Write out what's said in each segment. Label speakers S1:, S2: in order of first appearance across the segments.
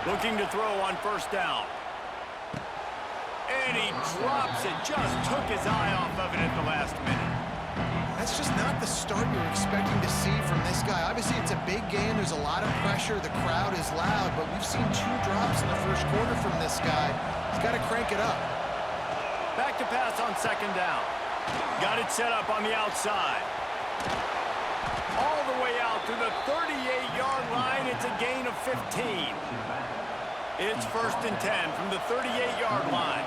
S1: Looking to throw on first down. And he drops it. Just took his eye off of it at the last minute.
S2: That's just not the start you're expecting to see from this guy. Obviously, it's a big game. There's a lot of pressure. The crowd is loud, but we've seen 2 drops in the first quarter from this guy. He's got to crank it up.
S1: Back to pass on second down. Got it set up on the outside. All the way out to the 38-yard line. It's a gain of 15. It's 1st and 10 from the 38-yard line.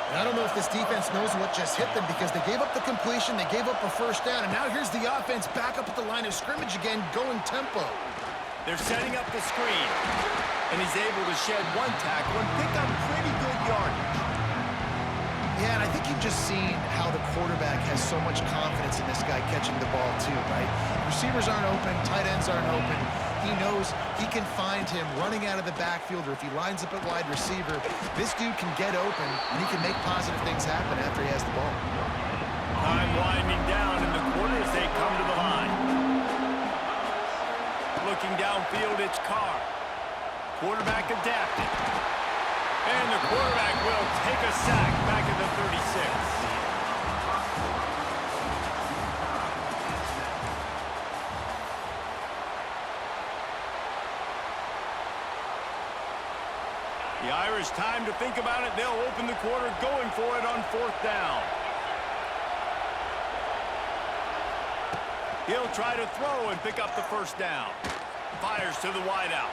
S2: And I don't know if this defense knows what just hit them because they gave up the completion, they gave up a first down, and now here's the offense back up at the line of scrimmage again, going tempo.
S1: They're setting up the screen, and he's able to shed 1 tackle and pick up pretty good yardage.
S2: Yeah, and I think you've just seen how the quarterback has so much confidence in this guy catching the ball too, right? Receivers aren't open, tight ends aren't open. He knows he can find him running out of the backfield, or if he lines up at wide receiver, this dude can get open, and he can make positive things happen after he has the ball.
S1: Time winding down in the quarter as they come to the line. Looking downfield, it's Carr. Quarterback adapted. And the quarterback will take a sack back at the 36. The Irish time to think about it. They'll open the quarter going for it on 4th down. He'll try to throw and pick up the first down. Fires to the wideout.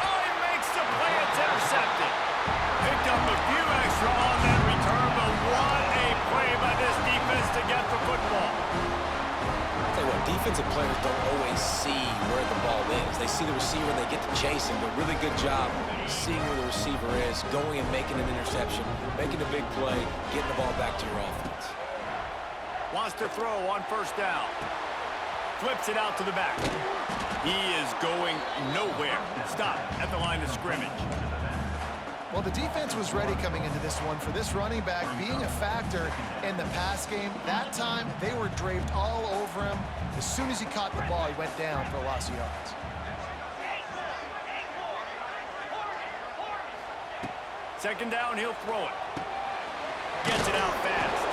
S1: Oh, he makes the play. It's intercepted. Picked up a few extra on that return, but what a play by this defense to get the football.
S3: I'll tell you what, defensive players don't always see where the ball is. They see the receiver and they get to chase him, but really good job seeing where the receiver is, going and making an interception, making a big play, getting the ball back to your offense.
S1: Wants to throw on first down. Flips it out to the back. He is going nowhere. Stop at the line of scrimmage.
S2: Well, the defense was ready coming into this one for this running back being a factor in the pass game. That time, they were draped all over him. As soon as he caught the ball, he went down for a loss of yards.
S1: Second down, he'll throw it. Gets it out fast.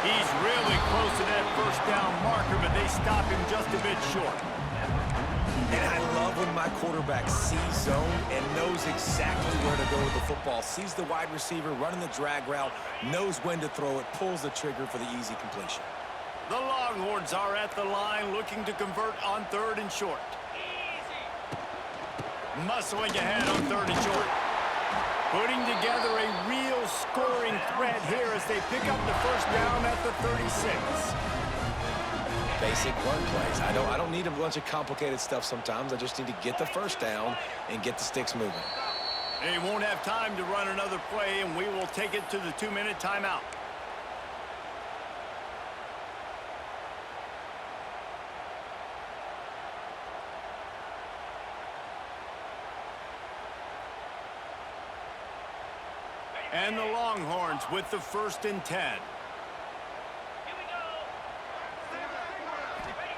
S1: He's really close to that first down marker, but they stop him just a bit short.
S3: And I love when my quarterback sees zone and knows exactly where to go with the football. Sees the wide receiver running the drag route, knows when to throw it, pulls the trigger for the easy completion.
S1: The Longhorns are at the line looking to convert on 3rd and short. Muscling ahead on 3rd and short. Putting together a real scoring threat here as they pick up the first down at the 36.
S3: Basic run plays. I don't need a bunch of complicated stuff sometimes. I just need to get the first down and get the sticks moving.
S1: They won't have time to run another play, and we will take it to the 2-minute timeout. And the Longhorns with the 1st and 10.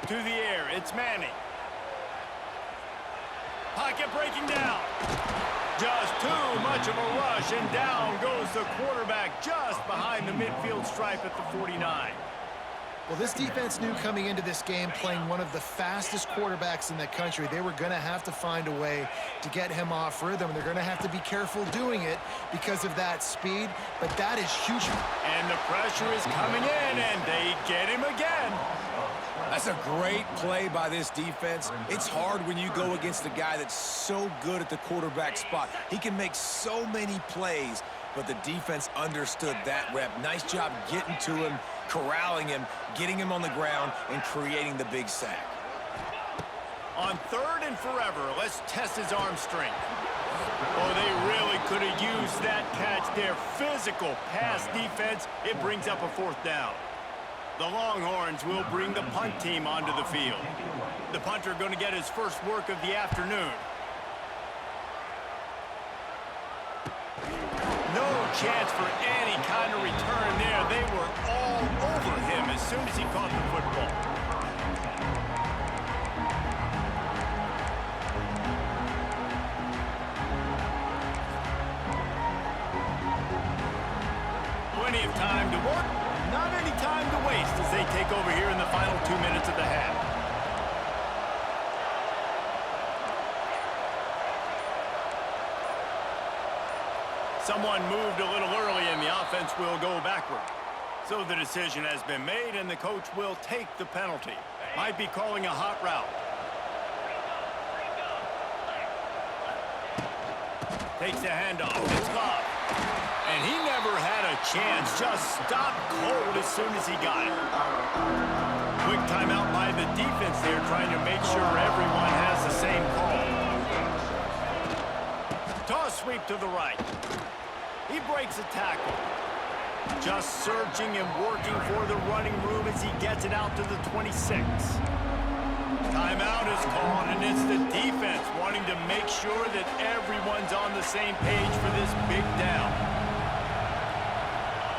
S1: To the air, it's Manning. Pocket breaking down. Just too much of a rush, and down goes the quarterback just behind the midfield stripe at the 49.
S2: Well, this defense knew coming into this game, playing one of the fastest quarterbacks in the country, they were going to have to find a way to get him off rhythm. They're going to have to be careful doing it because of that speed, but that is huge.
S1: And the pressure is coming in, and they get him again.
S3: That's a great play by this defense. It's hard when you go against a guy that's so good at the quarterback spot. He can make so many plays, but the defense understood that rep. Nice job getting to him, corralling him, getting him on the ground, and creating the big sack.
S1: On 3rd and forever, let's test his arm strength. Oh, they really could have used that catch there. Physical pass defense. It brings up a 4th down. The Longhorns will bring the punt team onto the field. The punter going to get his first work of the afternoon. No chance for any kind of return there. They were all over him as soon as he caught the football. Plenty of time to work, not any time to waste as they take over here in the final 2 minutes of the half. Someone moved a little early and the offense will go backward. So the decision has been made and the coach will take the penalty. Might be calling a hot route. Takes the handoff. It's Love. And he never had a chance. Just stopped cold as soon as he got it. Quick timeout by the defense there, trying to make sure everyone has the same call. Toss sweep to the right. He breaks a tackle. Just surging and working for the running room as he gets it out to the 26. Timeout is called, and it's the defense wanting to make sure that everyone's on the same page for this big down.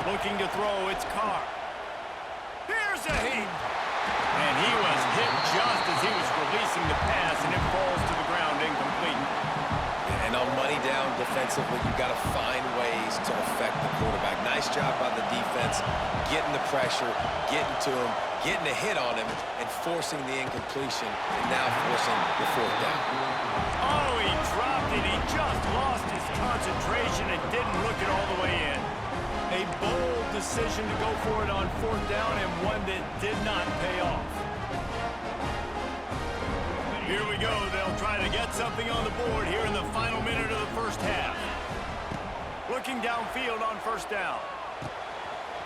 S1: Looking to throw, it's Carr. Here's a heat. And he was hit just as he was releasing the pass, and it falls to the ground incomplete.
S3: And on money down defensively, you've got to find ways to affect the quarterback. Nice job by the defense, getting the pressure, getting to him, getting a hit on him, and forcing the incompletion, and now forcing the fourth down.
S1: Oh, he dropped it. He just lost his concentration and didn't look it all the way in. A bold decision to go for it on fourth down and one that did not pay off. Here we go. They'll try to get something on the board here in the final minute of the first half. Looking downfield on first down.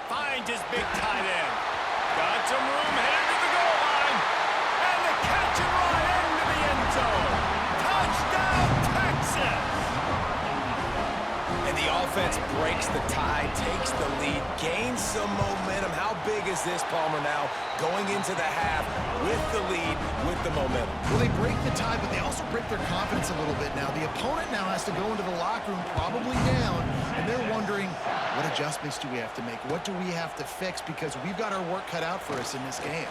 S1: Finds his big tight end. Got some room headed to the goal line. And the catch and run into the end zone. Touchdown, Texas!
S3: And the offense breaks the tie, takes the lead, gains some momentum. How big is this, Palmer, now? Going into the half with the lead, with the momentum.
S2: Well, they break the tie, but they also break their confidence a little bit now. The opponent now has to go into the locker room probably down, and they're wondering, what adjustments do we have to make? What do we have to fix? Because we've got our work cut out for us in this game.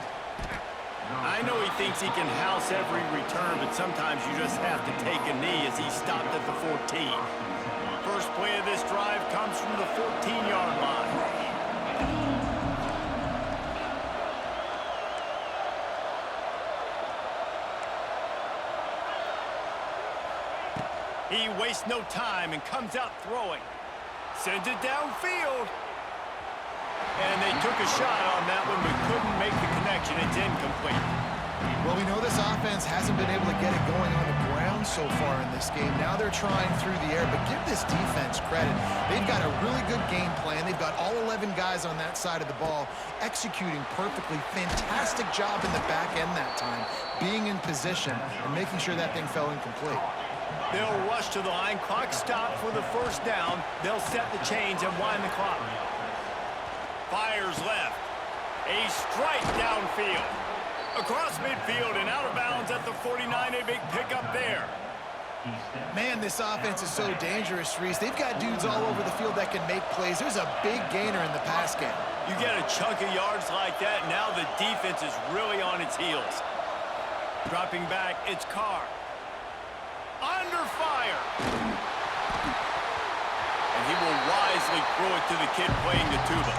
S1: I know he thinks he can house every return, but sometimes you just have to take a knee as he stopped at the 14. First play of this drive comes from the 14-yard line. He wastes no time and comes out throwing. Sends it downfield. And they took a shot on that one, but couldn't make the connection. It's incomplete.
S2: Well, we know this offense hasn't been able to get it going on the ground so far in this game. Now they're trying through the air, but give this defense credit. They've got a really good game plan. They've got all 11 guys on that side of the ball executing perfectly. Fantastic job in the back end that time, being in position and making sure that thing fell incomplete.
S1: They'll rush to the line. Clock stopped for the first down. They'll set the chains and wind the clock. Fires left. A strike downfield. Across midfield and out of bounds at the 49. A big pickup there.
S2: Man, this offense is so dangerous, Reese. They've got dudes all over the field that can make plays. There's a big gainer in the pass game.
S1: You get a chunk of yards like that, now the defense is really on its heels. Dropping back, it's Carr. Under fire. And he will wisely throw it to the kid playing the tuba.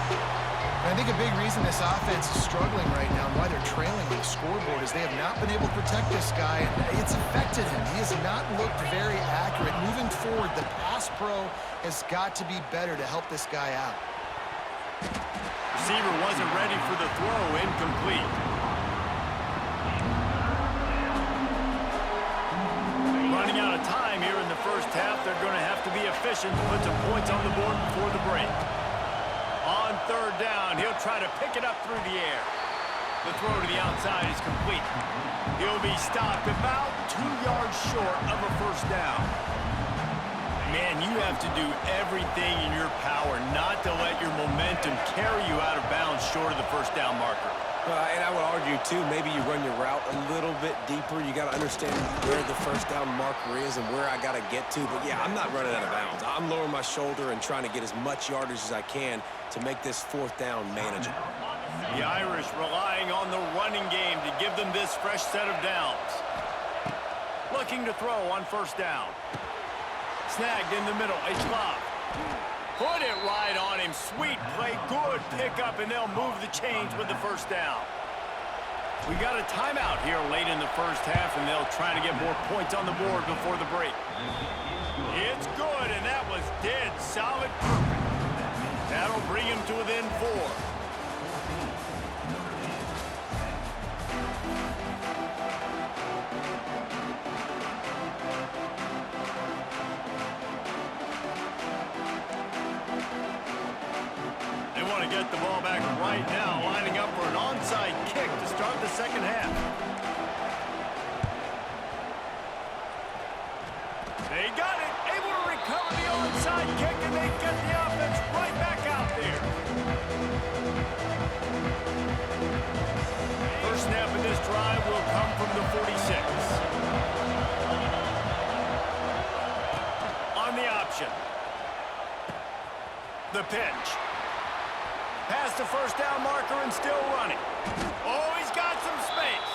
S2: And I think a big reason this offense is struggling right now and why they're trailing on the scoreboard is they have not been able to protect this guy, and it's affected him. He has not looked very accurate. Moving forward, the pass pro has got to be better to help this guy out.
S1: Receiver wasn't ready for the throw, incomplete. Running out of time here in the first half. They're going to have to be efficient to put some points on the board before the break. On third down, he'll try to pick it up through the air. The throw to the outside is complete. He'll be stopped about 2 yards short of a first down. Man, you have to do everything in your power not to let your momentum carry you out of bounds short of the first down marker.
S3: And I would argue, too, maybe you run your route a little bit deeper. You got to understand where the first down marker is and where I got to get to. But, yeah, I'm not running out of bounds. I'm lowering my shoulder and trying to get as much yardage as I can to make this fourth down manageable.
S1: The Irish relying on the running game to give them this fresh set of downs. Looking to throw on first down. Snagged in the middle. It's Love. Put it right on him. Sweet play, good pickup, and they'll move the chains with the first down. We got a timeout here late in the first half, and they'll try to get more points on the board before the break. It's good, and that was dead solid perfect. That'll bring him to within 4. They want to get the ball back right now, lining up for an onside kick to start the second half. They got it, able to recover the onside kick, and they get the offense right back out there. First snap of this drive will come from the 46. On the option. The pitch. Past the first down marker and still running. Oh, he's got some space.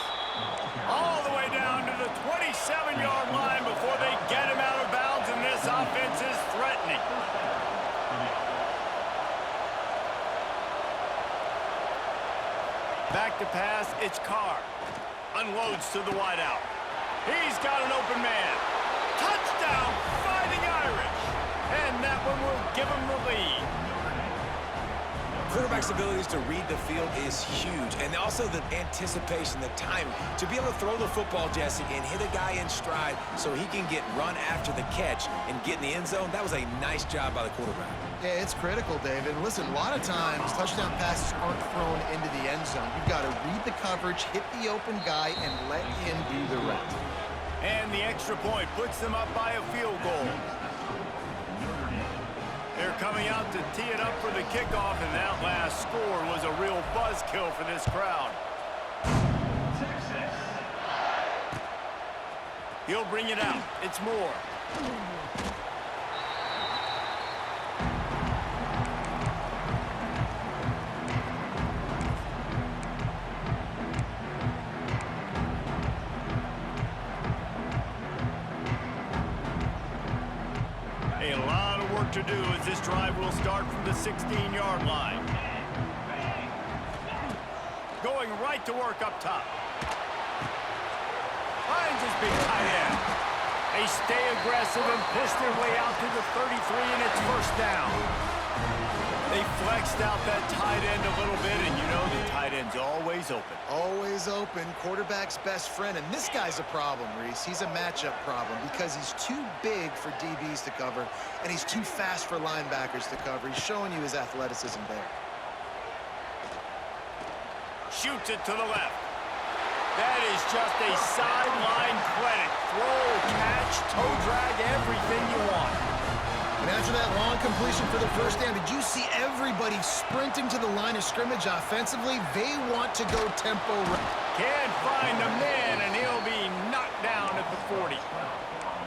S1: All the way down to the 27-yard line before they get him out of bounds, and this offense is threatening. Back to pass, it's Carr. Unloads to the wideout. He's got an open man. Touchdown, Fighting Irish. And that one will give him the lead.
S3: Quarterback's abilities to read the field is huge, and also the anticipation, the timing. To be able to throw the football, Jesse, and hit a guy in stride so he can get run after the catch and get in the end zone, that was a nice job by the quarterback.
S2: Yeah, it's critical, David. Listen, a lot of times, touchdown passes aren't thrown into the end zone. You've got to read the coverage, hit the open guy, and let him do the rest.
S1: And the extra point puts them up by a field goal. They're coming out to tee it up for the kickoff, and that last score was a real buzzkill for this crowd. He'll bring it out. It's Moore. A lot of work to do as this drive will start from the 16-yard line. Going right to work up top. Finds his big tight end. They stay aggressive and push their way out to the 33, and it's first down. They flexed out that tight end a little bit, and you know the tight end's always open.
S2: Always open, quarterback's best friend. And this guy's a problem, Reese. He's a matchup problem because he's too big for DBs to cover, and he's too fast for linebackers to cover. He's showing you his athleticism there.
S1: Shoots it to the left. That is just a sideline credit. Throw, catch, toe drag, everything you want.
S2: And after that long completion for the first down, did you see everybody sprinting to the line of scrimmage offensively? They want to go tempo.
S1: Can't find a man, and he'll be knocked down at the 40.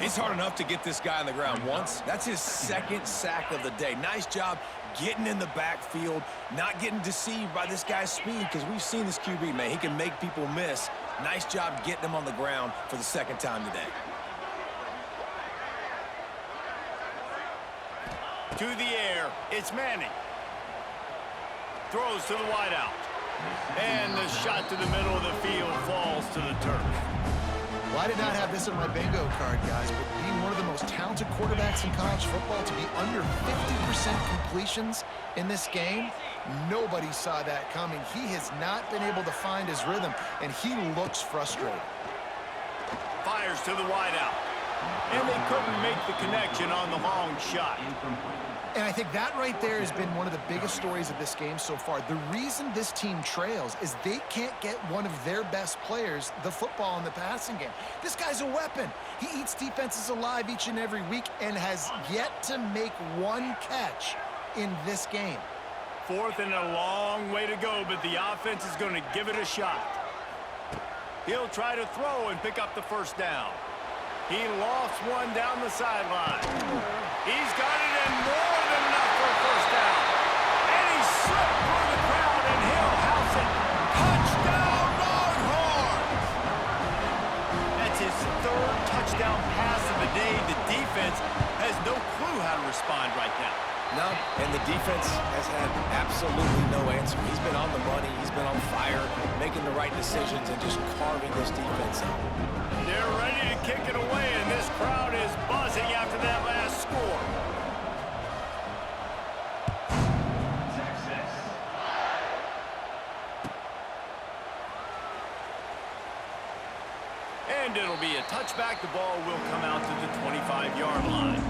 S3: It's hard enough to get this guy on the ground once. That's his second sack of the day. Nice job getting in the backfield, not getting deceived by this guy's speed, because we've seen this QB, man. He can make people miss. Nice job getting him on the ground for the second time today.
S1: To the air, it's Manning. Throws to the wideout. And the shot to the middle of the field falls to the turf.
S2: Well, I did not have this on my bingo card, guys, but being one of the most talented quarterbacks in college football, to be under 50% completions in this game, nobody saw that coming. He has not been able to find his rhythm, and he looks frustrated.
S1: Fires to the wideout. And they couldn't make the connection on the long shot.
S2: And I think that right there has been one of the biggest stories of this game so far. The reason this team trails is they can't get one of their best players the football in the passing game. This guy's a weapon. He eats defenses alive each and every week and has yet to make one catch in this game.
S1: Fourth and a long way to go, but the offense is going to give it a shot. He'll try to throw and pick up the first down. He lofts one down the sideline. He's got it in more than enough for a first down. And he slipped through the crowd, and he'll house it. Touchdown, Longhorns! That's his third touchdown pass of the day. The defense has no clue how to respond right now.
S3: No, and the defense has had absolutely no answer. He's been on the money, he's been on fire, making the right decisions and just carving this defense up.
S1: They're ready to kick it away, and this crowd is buzzing after that last score. And it'll be a touchback. The ball will come out to the 25-yard line.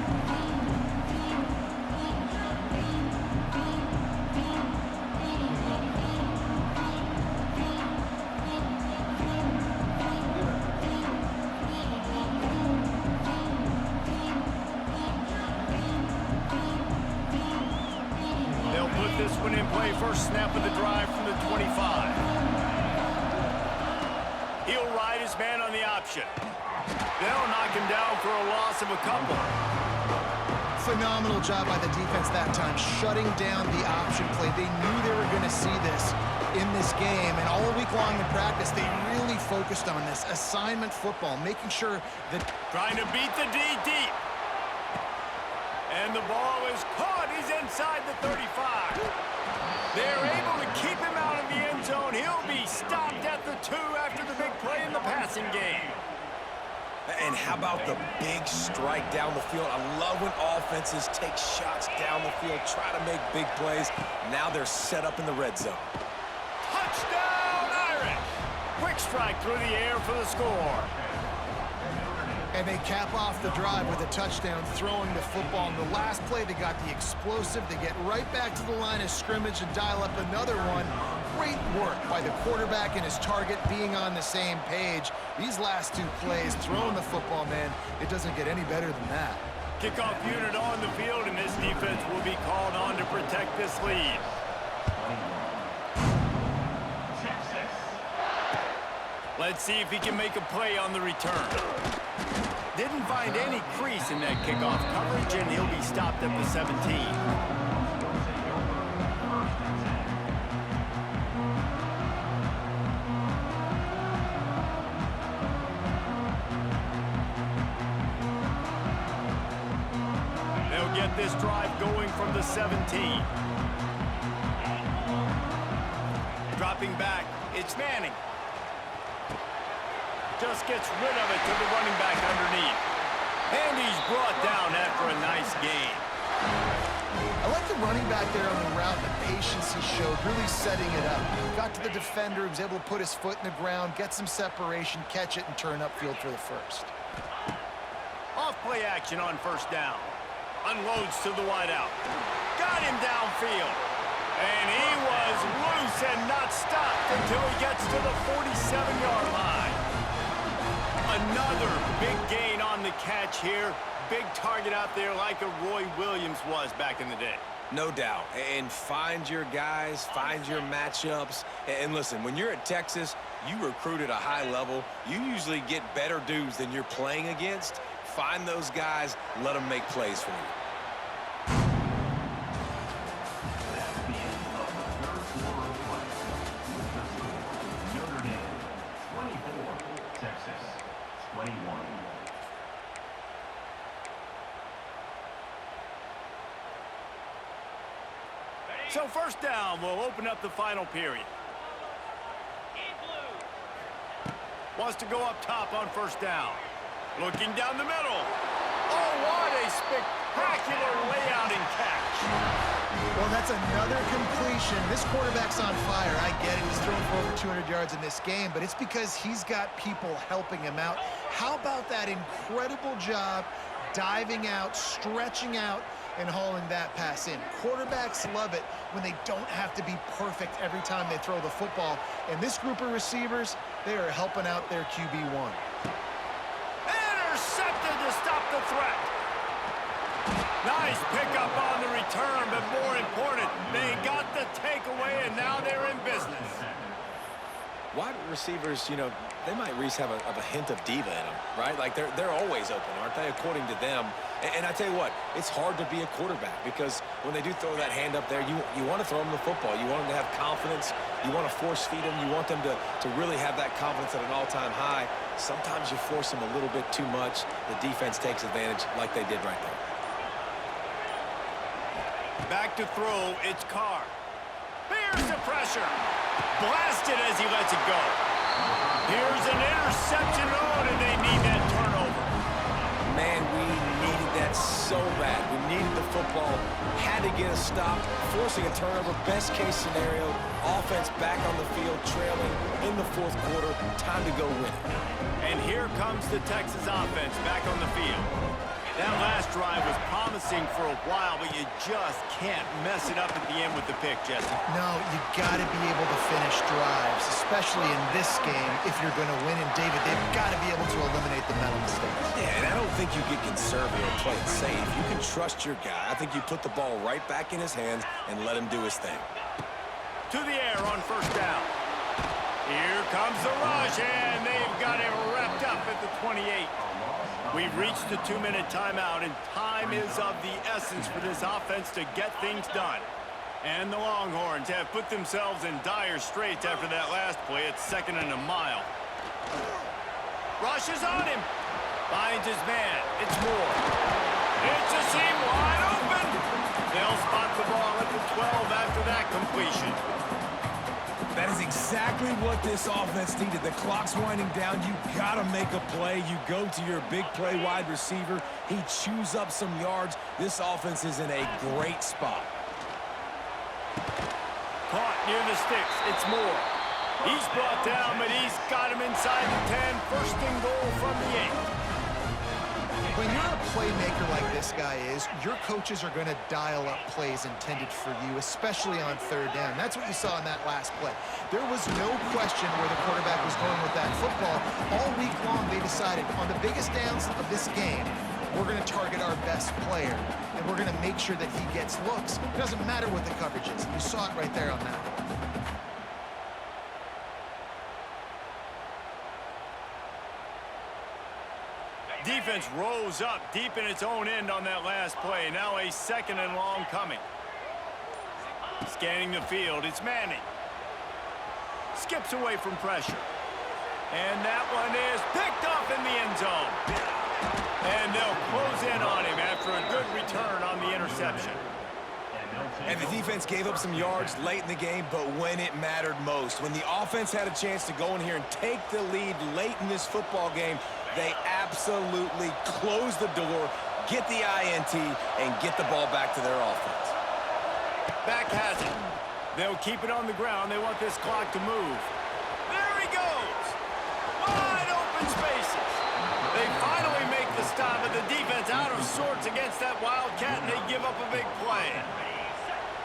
S1: They'll put this one in play. First snap of the drive from the 25. He'll ride his man on the option. They'll knock him down for a loss of a couple.
S2: Phenomenal job by the defense that time, shutting down the option play. They knew they were going to see this in this game, and all week long in practice, they really focused on this assignment football, making sure that...
S1: Trying to beat the D deep. And the ball is caught. He's inside the 35. They're able to keep him out of the end zone. He'll be stopped at the 2 after the big play in the passing game.
S3: And how about the big strike down the field? I love when offenses take shots down the field, try to make big plays. Now they're set up in the red zone.
S1: Touchdown, Irish! Quick strike through the air for the score.
S2: And they cap off the drive with a touchdown, throwing the football. In the last play, they got the explosive. They get right back to the line of scrimmage and dial up another one. Great work by the quarterback and his target being on the same page. These last two plays, throwing the football, man, it doesn't get any better than that.
S1: Kickoff unit on the field, and this defense will be called on to protect this lead. Let's see if he can make a play on the return. Didn't find any crease in that kickoff coverage, and he'll be stopped at the 17. Get this drive going from the 17. Dropping back, it's Manning. Just gets rid of it to the running back underneath. And he's brought down after a nice gain.
S2: I like the running back there on the route, the patience he showed, really setting it up. Got to the defender, was able to put his foot in the ground, get some separation, catch it, and turn upfield for the first.
S1: Off play action on first down. Unloads to the wideout. Got him downfield. And he was loose and not stopped until he gets to the 47-yard line. Another big gain on the catch here. Big target out there like a Roy Williams was back in the day.
S3: No doubt. And find your guys, find your matchups. And listen, when you're at Texas, you recruit at a high level. You usually get better dudes than you're playing against. Find those guys, let them make plays for you.
S4: Notre Dame, 24, Texas, 21.
S1: So first down will open up the final period. Wants to go up top on first down. Looking down the middle. Oh, what a spectacular layout and catch.
S2: Well, that's another completion. This quarterback's on fire. I get it. He's thrown for over 200 yards in this game, but it's because he's got people helping him out. How about that incredible job diving out, stretching out, and hauling that pass in? Quarterbacks love it when they don't have to be perfect every time they throw the football. And this group of receivers, they are helping out their QB1.
S1: Intercepted to stop the threat. Nice pickup on the return, but more important, they got the takeaway, and now they're in business.
S3: Wide receivers, you know, they might at least have a hint of diva in them, right? Like, they're always open, aren't they, according to them? And I tell you what, it's hard to be a quarterback because when they do throw that hand up there, you want to throw them the football. You want them to have confidence. You want to force feed them. You want them to really have that confidence at an all-time high. Sometimes you force them a little bit too much. The defense takes advantage like they did right there.
S1: Back to throw, it's Carr. Here's the pressure. Blasted as he lets it go. Here's an interception. Oh, and they need that turnover.
S3: Man, we needed that so bad. We needed the football. Had to get a stop, forcing a turnover. Best case scenario, offense back on the field, trailing in the fourth quarter. Time to go win it.
S1: And here comes the Texas offense back on the field. That last drive was promising for a while, but you just can't mess it up at the end with the pick, Jesse.
S2: No, you got to be able to finish drives, especially in this game if you're going to win. And David, they've got to be able to eliminate the mental mistakes.
S3: Yeah, and I don't think you get conservative or play it safe. You can trust your guy. I think you put the ball right back in his hands and let him do his thing.
S1: To the air on first down. Here comes the rush, and they've got him wrapped up at the 28. We've reached the 2-minute timeout, and time is of the essence for this offense to get things done. And the Longhorns have put themselves in dire straits after that last play. It's 2nd and a mile. Rushes on him. Finds his man. It's Moore. It's a seam wide open. They'll spot the ball at the 12 after that completion.
S3: That is exactly what this offense needed. The clock's winding down. You got to make a play. You go to your big play wide receiver. He chews up some yards. This offense is in a great spot.
S1: Caught near the sticks. It's Moore. He's brought down, but he's got him inside the 10. First and goal from the 8.
S2: When you're a playmaker like this guy is, your coaches are going to dial up plays intended for you, especially on third down. That's what you saw in that last play. There was no question where the quarterback was going with that football. All week long, they decided on the biggest downs of this game, we're going to target our best player, and we're going to make sure that he gets looks. It doesn't matter what the coverage is. You saw it right there on that one.
S1: Defense rose up deep in its own end on that last play. Now a 2nd and long coming. Scanning the field, it's Manning. Skips away from pressure. And that one is picked off in the end zone. And they'll close in on him after a good return on the interception.
S3: And the defense gave up some yards late in the game, but when it mattered most, when the offense had a chance to go in here and take the lead late in this football game, they absolutely close the door, get the INT, and get the ball back to their offense.
S1: Back has it. They'll keep it on the ground. They want this clock to move. There he goes. Wide open spaces. They finally make the stop, but the defense out of sorts against that Wildcat, and they give up a big play.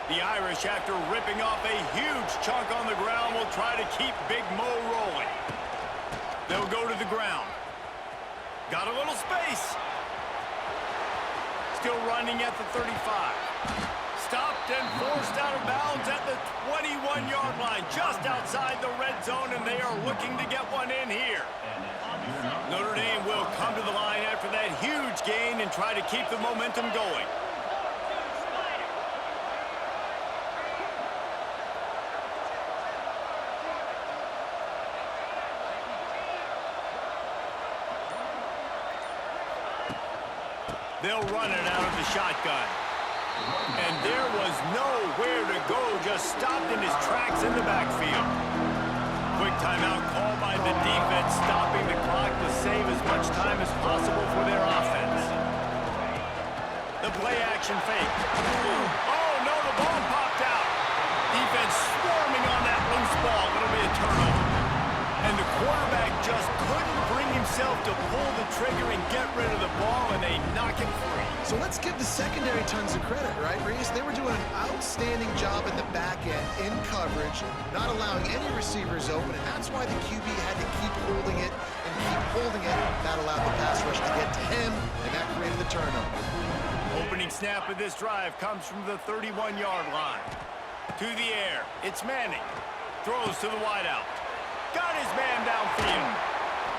S1: The Irish, after ripping off a huge chunk on the ground, will try to keep Big Mo rolling. They'll go to the ground. Got a little space. Still running at the 35. Stopped and forced out of bounds at the 21-yard line, just outside the red zone, and they are looking to get one in here. Notre Dame will come to the line after that huge gain and try to keep the momentum going. They'll run it out of the shotgun. And there was nowhere to go, just stopped in his tracks in the backfield. Quick timeout call by the defense, stopping the clock to save as much time as possible for their offense. The play action fake. Oh, no, the ball popped out. Defense swarming on that loose ball. It'll be a turnover. And the quarterback just couldn't bring himself to pull the trigger and get rid of the ball, and they knock him free.
S2: So let's give the secondary tons of credit, right, Reese? They were doing an outstanding job in the back end, in coverage, not allowing any receivers open, and that's why the QB had to keep holding it and keep holding it. That allowed the pass rush to get to him, and that created the turnover.
S1: Opening snap of this drive comes from the 31-yard line. To the air, it's Manning. Throws to the wideout. Got his man downfield.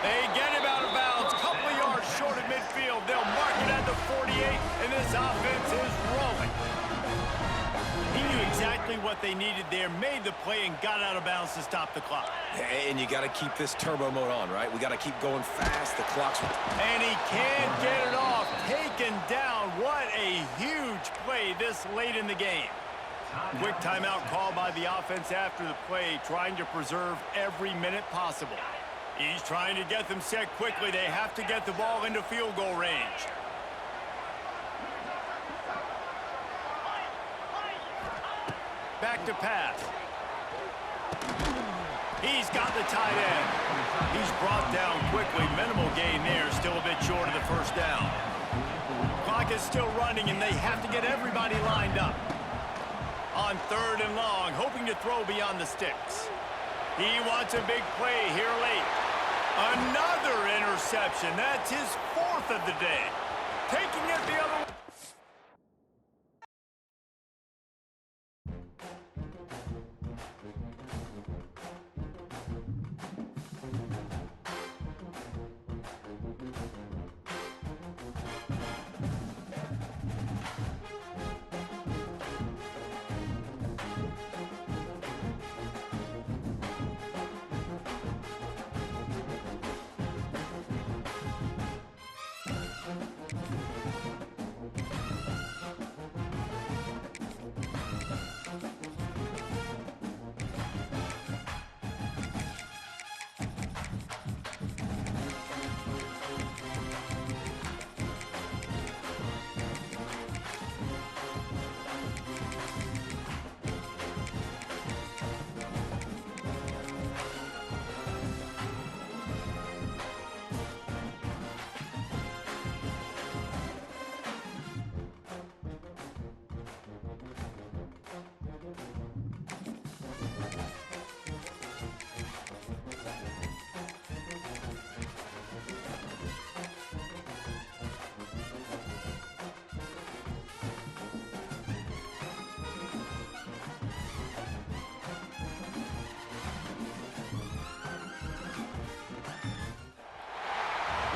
S1: They get him out of bounds. Couple of yards short of midfield. They'll mark it at the 48, and this offense is rolling. He knew exactly what they needed there, made the play, and got out of bounds to stop the clock.
S3: And you got to keep this turbo mode on, right? We got to keep going fast. The clock's...
S1: And he can't get it off. Taken down. What a huge play this late in the game. Quick timeout call by the offense after the play, trying to preserve every minute possible. He's trying to get them set quickly. They have to get the ball into field goal range. Back to pass. He's got the tight end. He's brought down quickly. Minimal gain there. Still a bit short of the first down. Clock is still running, and they have to get everybody lined up. On 3rd and long, hoping to throw beyond the sticks. He wants a big play here late. Another interception. That's his 4th of the day. Taking it the other way.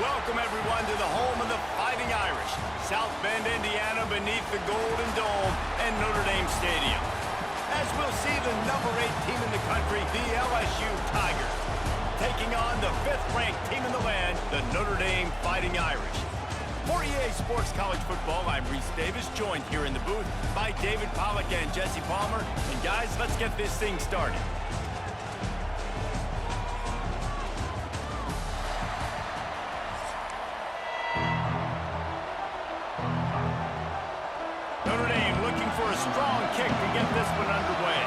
S1: Welcome, everyone, to the home of the Fighting Irish. South Bend, Indiana, beneath the Golden Dome and Notre Dame Stadium. As we'll see the number 8 team in the country, the LSU Tigers, taking on the 5th-ranked team in the land, the Notre Dame Fighting Irish. For EA Sports College Football, I'm Reese Davis, joined here in the booth by David Pollack and Jesse Palmer. And guys, let's get this thing started. Notre Dame looking for a strong kick to get this one underway.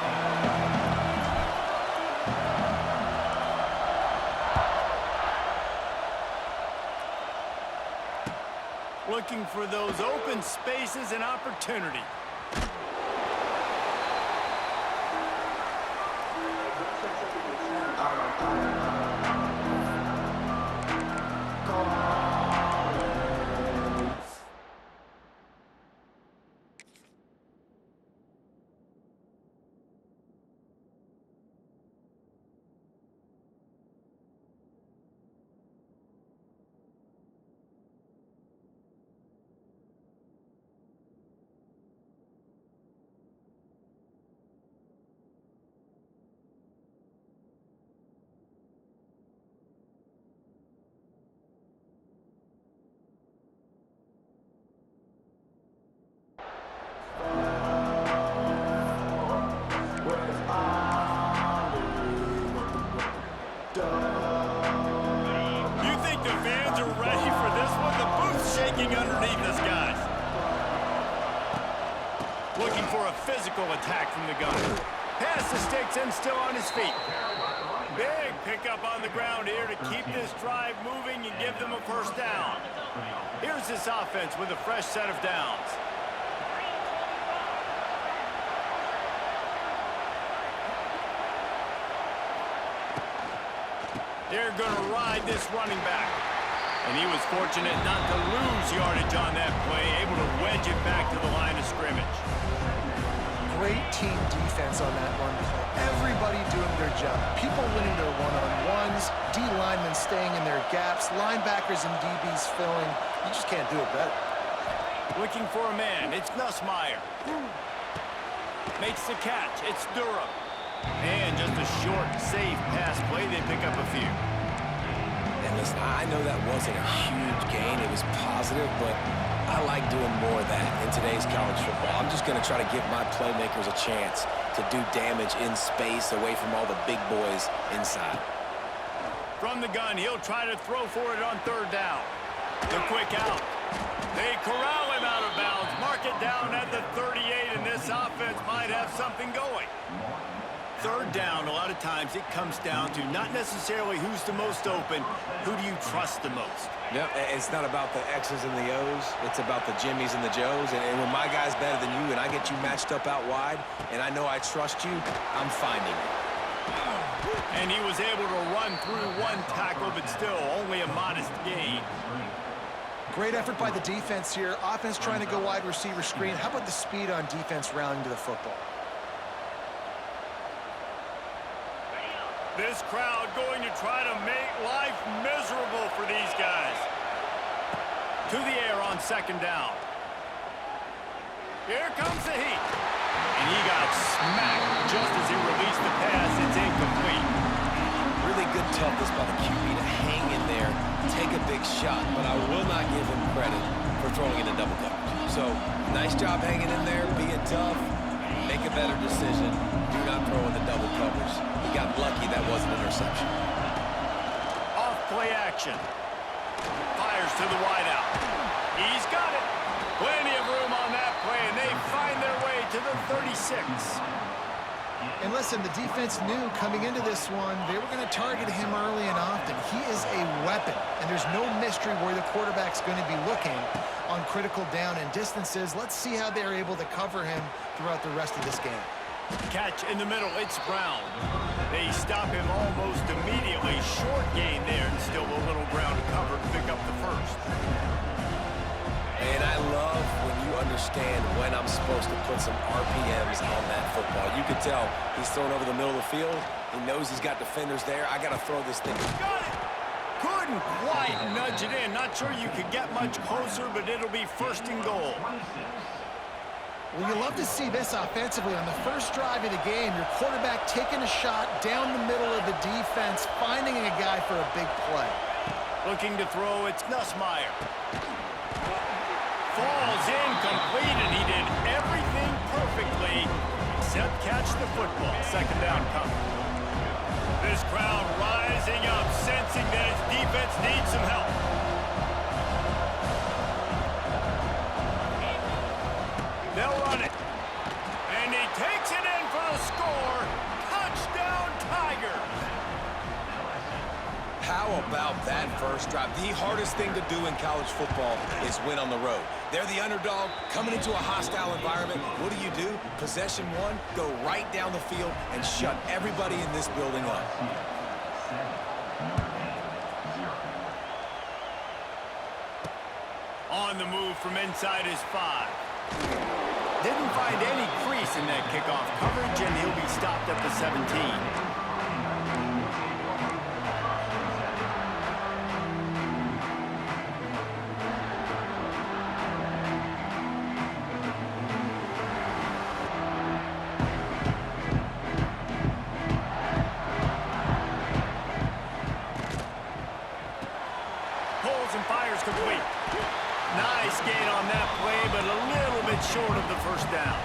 S1: Looking for those open spaces and opportunity. Underneath us, guys. Looking for a physical attack from the gunner. Past the sticks and still on his feet. Big pickup on the ground here to keep this drive moving and give them a first down. Here's this offense with a fresh set of downs. They're going to ride this running back. And he was fortunate not to lose yardage on that play, able to wedge it back to the line of scrimmage.
S2: great team defense on that one play. Everybody doing their job. People winning their one-on-ones, D linemen staying in their gaps, linebackers and DBs filling. You just can't do it better.
S1: Looking for a man. It's Nussmeier. Makes the catch. It's Durham. And just a short, safe pass play. They pick up a few.
S3: And listen, I know that wasn't a huge gain. It was positive, but I like doing more of that in today's college football. I'm just going to try to give my playmakers a chance to do damage in space away from all the big boys inside.
S1: From the gun, he'll try to throw for it on third down. The quick out. They corral him out of bounds. Mark it down at the 38, and this offense might have something going. Third down, a lot of times it comes down to not necessarily who's the most open, who do you trust the most?
S3: Yep, it's not about the X's and the O's. It's about the Jimmies and the Joes. And when my guy's better than you and I get you matched up out wide and I know I trust you, I'm finding you.
S1: And he was able to run through one tackle, but still only a modest gain.
S2: Great effort by the defense here. Offense trying to go wide receiver screen. How about the speed on defense rounding to the football?
S1: This crowd going to try to make life miserable for these guys. To the air on second down. Here comes the heat. And he got smacked just as he released the pass. It's incomplete.
S3: Really good toughness by the QB to hang in there, take a big shot, but I will not give him credit for throwing in a double coverage. So, nice job hanging in there, being tough, make a better decision, do not throw in the double coverage. He got lucky that wasn't an interception.
S1: Off play action. Fires to the wideout. He's got it. Plenty of room on that play, and they find their way to the 36.
S2: And listen, the defense knew coming into this one, they were going to target him early and often. He is a weapon, and there's no mystery where the quarterback's going to be looking on critical down and distances. Let's see how they're able to cover him throughout the rest of this game.
S1: Catch in the middle, it's Brown. They stop him almost immediately. Short gain there, and still a little ground cover to pick up the first.
S3: And I love when you understand when I'm supposed to put some RPMs on that football. You can tell he's thrown over the middle of the field. He knows he's got defenders there. I got to throw this thing.
S1: Got it! Couldn't quite nudge it in. Not sure you could get much closer, but it'll be first and goal.
S2: Well, you love to see this offensively. On the first drive of the game, your quarterback taking a shot down the middle of the defense, finding a guy for a big play.
S1: Looking to throw, it's Nussmeier. Falls incomplete, and he did everything perfectly except catch the football. Second down coming. This crowd rising up, sensing that its defense needs some help. They'll run it. And he takes it in for the score. Touchdown, Tigers.
S3: How about that first drive? The hardest thing to do in college football is win on the road. They're the underdog coming into a hostile environment. What do? Possession one, go right down the field and shut everybody in this building up.
S1: On the move from inside his 5. Didn't find any crease in that kickoff coverage, and he'll be stopped at the 17. And fires complete. Nice gain on that play, but a little bit short of the first down.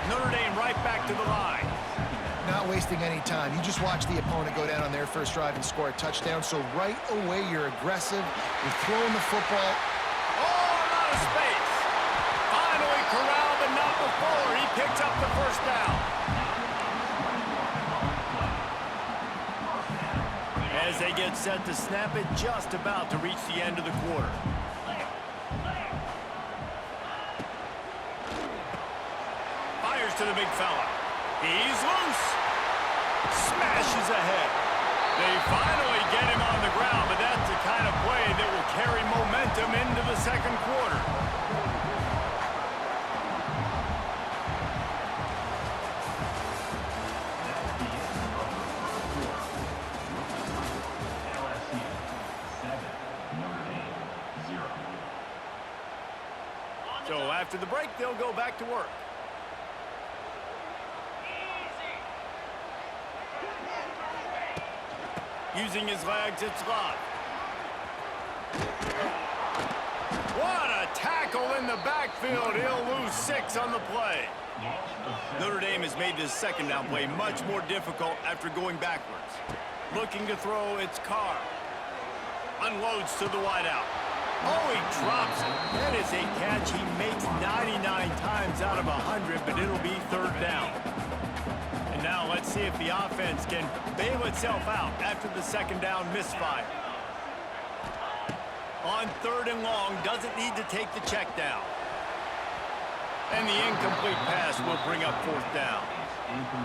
S1: Notre Dame right back to the line.
S2: Not wasting any time. You just watch the opponent go down on their first drive and score a touchdown. So right away, you're aggressive. You're throwing the football.
S1: Oh, a lot of space. Finally corralled, but not before. He picks up the first down. As they get set to snap it, just about to reach the end of the quarter. Fires to the big fella. He's loose. Smashes ahead. They finally get him on the ground, but that's the kind of play that will carry momentum into the second quarter. After the break, they'll go back to work. Using his legs, it's Lott. What a tackle in the backfield. He'll lose 6 on the play. Notre Dame has made this second down play much more difficult after going backwards. Looking to throw, it's Carr. Unloads to the wideout. Oh, he drops it. That is a catch he makes 99 times out of 100, but it'll be third down. And now let's see if the offense can bail itself out after the second down misfire. On third and long, doesn't need to take the check down. And the incomplete pass will bring up fourth down.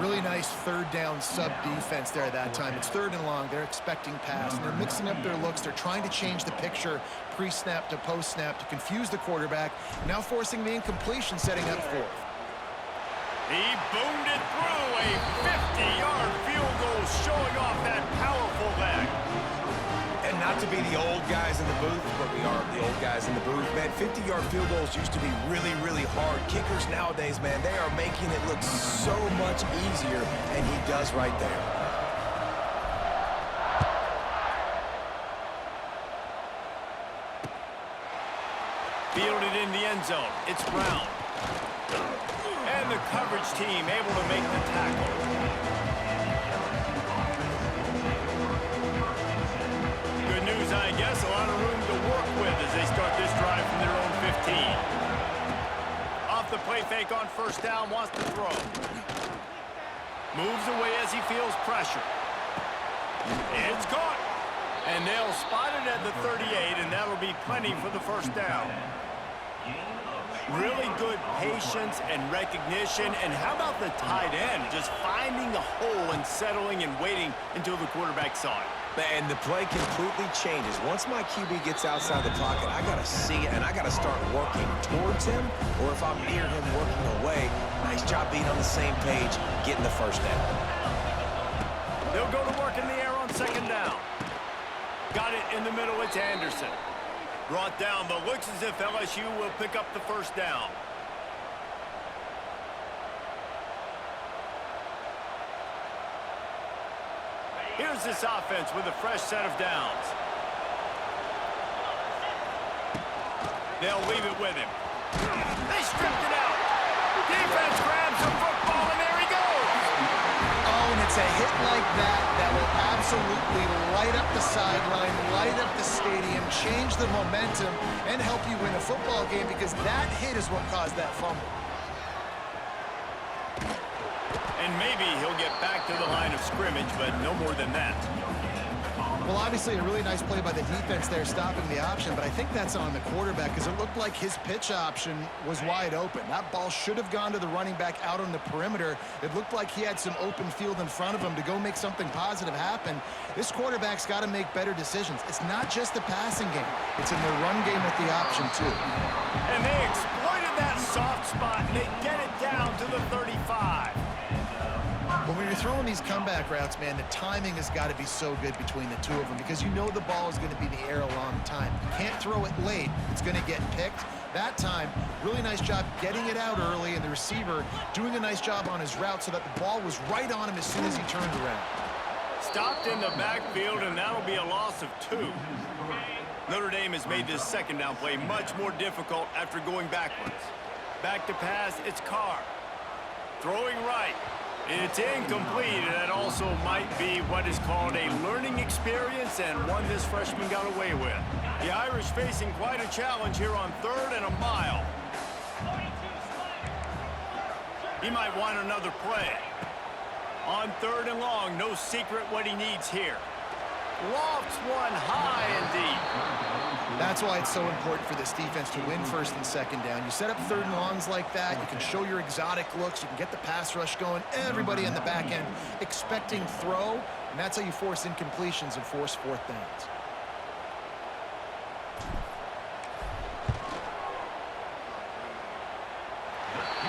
S2: Really nice third down sub-defense there that time. It's third and long. They're expecting pass, and they're mixing up their looks. They're trying to change the picture pre-snap to post-snap to confuse the quarterback, now forcing the incompletion, setting up fourth.
S1: He boomed it through a 50-yard field goal, showing off that powerful leg.
S3: And not to be the old guys in the booth, but we are the old guys in the booth, man. 50-yard field goals used to be really, really hard. Kickers nowadays, man, they are making it look so much easier, and he does right there.
S1: Fielded in the end zone. It's Brown. And the coverage team able to make the tackle. Good news, I guess. A lot of room to work with as they start this drive from their own 15. Off the play fake on first down, wants to throw. Moves away as he feels pressure. It's caught. And they'll spot it at the 38, and that'll be plenty for the first down. Really good patience and recognition. And how about the tight end? Just finding the hole and settling and waiting until the quarterback saw it.
S3: And the play completely changes. Once my QB gets outside the pocket, I got to see it, and I got to start working towards him, or if I'm near him working away, nice job being on the same page, getting the first down.
S1: They'll go to work in the air on second down. Got it in the middle, it's Anderson. Brought down, but looks as if LSU will pick up the first down. Here's this offense with a fresh set of downs. They'll leave it with him. They stripped it out. Defense grabs the football, and there he goes.
S2: Oh, and it's a hit like that that will absolutely light up the sideline, light up the stadium, change the momentum, and help you win a football game, because that hit is what caused that fumble.
S1: And maybe he'll get back to the line of scrimmage, but no more than that.
S2: Well, obviously a really nice play by the defense there, stopping the option, but I think that's on the quarterback, because it looked like his pitch option was wide open. That ball should have gone to the running back out on the perimeter. It looked like he had some open field in front of him to go make something positive happen. This quarterback's got to make better decisions. It's not just the passing game. It's in the run game with the option, too.
S1: And they exploited that soft spot, and they get it down to the 35.
S2: But when you're throwing these comeback routes, man, the timing has got to be so good between the two of them, because you know the ball is going to be in the air a long time. You can't throw it late. It's going to get picked. That time, really nice job getting it out early, and the receiver doing a nice job on his route so that the ball was right on him as soon as he turned around.
S1: Stopped in the backfield, and that'll be a loss of 2. Notre Dame has made this second down play much more difficult after going backwards. Back to pass, it's Carr. Throwing right. It's incomplete, and that also might be what is called a learning experience, and one this freshman got away with. The Irish facing quite a challenge here on third and a mile. He might want another play. On third and long, no secret what he needs here. Lofts one high and deep.
S2: That's why it's so important for this defense to win first and second down. You set up third and longs like that, you can show your exotic looks, you can get the pass rush going, everybody in the back end expecting throw, and that's how you force incompletions and force fourth downs.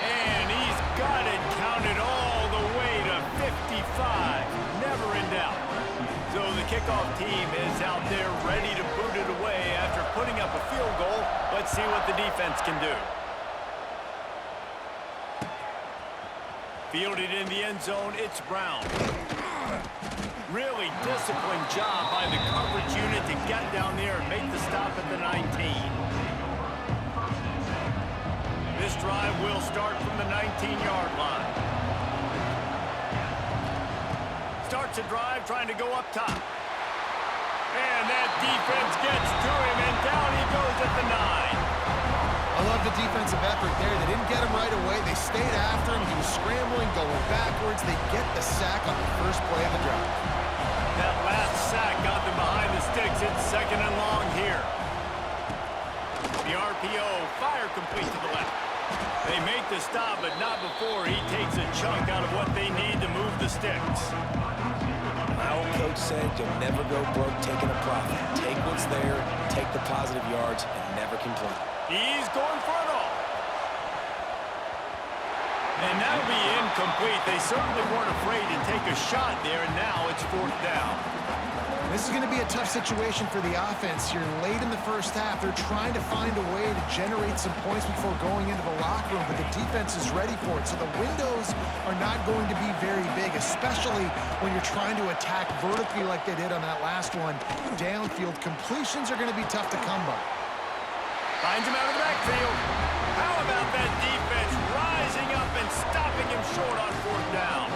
S1: And he's got it counted all the way to 55. Never in doubt. So the kickoff team is out there ready to boot it away after putting up a field goal. Let's see what the defense can do. Fielded in the end zone, it's Brown. Really disciplined job by the coverage unit to get down there and make the stop at the 19. This drive will start from the 19-yard line. Starts a drive trying to go up top. And that defense gets to him, and down he goes at the 9.
S2: I love the defensive effort there. They didn't get him right away. They stayed after him. He was scrambling, going backwards. They get the sack on the first play of the drive.
S1: That last sack got them behind the sticks. It's second and long here. The RPO, fire complete to the left. They make the stop, but not before he takes a chunk out of what they need to move the sticks.
S3: My old coach said you'll never go broke taking a profit. Take what's there, take the positive yards, and never complain.
S1: He's going for it all. And that'll be incomplete. They certainly weren't afraid to take a shot there, and now it's fourth down.
S2: This is going to be a tough situation for the offense here. Late in the first half, they're trying to find a way to generate some points before going into the locker room, but the defense is ready for it. So the windows are not going to be very big, especially when you're trying to attack vertically like they did on that last one. Downfield completions are going to be tough to come by.
S1: Finds him out of the backfield. How about that defense rising up and stopping him short on fourth down?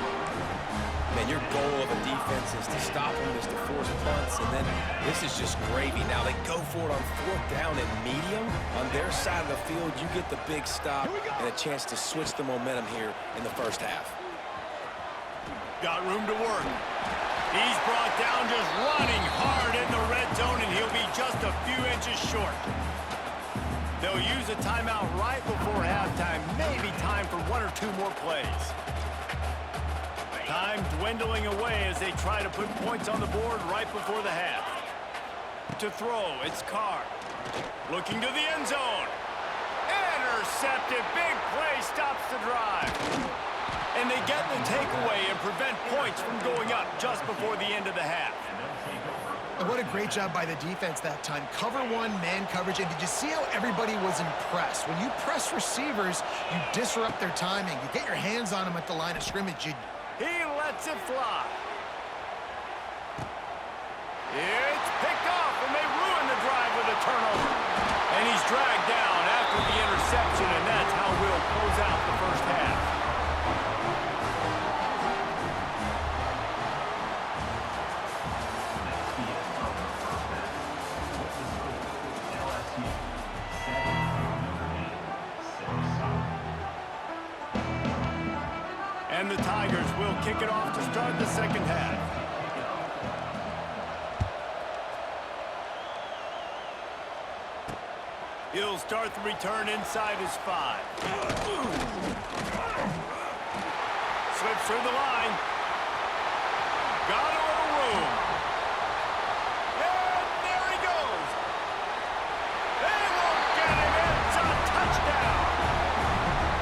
S3: Man, your goal of a defense is to stop them, is to force punts, and then this is just gravy. Now they go for it on fourth down and medium. On their side of the field, you get the big stop and a chance to switch the momentum here in the first half.
S1: Got room to work. He's brought down just running hard in the red zone, and he'll be just a few inches short. They'll use a timeout right before halftime, maybe time for one or two more plays. Time dwindling away as they try to put points on the board right before the half. To throw, it's Carr. Looking to the end zone. Intercepted. Big play stops the drive. And they get the takeaway and prevent points from going up just before the end of the half.
S2: And what a great job by the defense that time. Cover one, man coverage, and did you see how everybody was impressed? When you press receivers, you disrupt their timing. You get your hands on them at the line of scrimmage.
S1: He lets it fly. It's picked off, and they ruin the drive with a turnover. And he's dragged down after the interception, and that's how we'll close out the first half. And the Tigers will kick it off to start the second half. He'll start the return inside his 5. Slips through the line. Got a little room. And there he goes. They won't get him. It's a touchdown.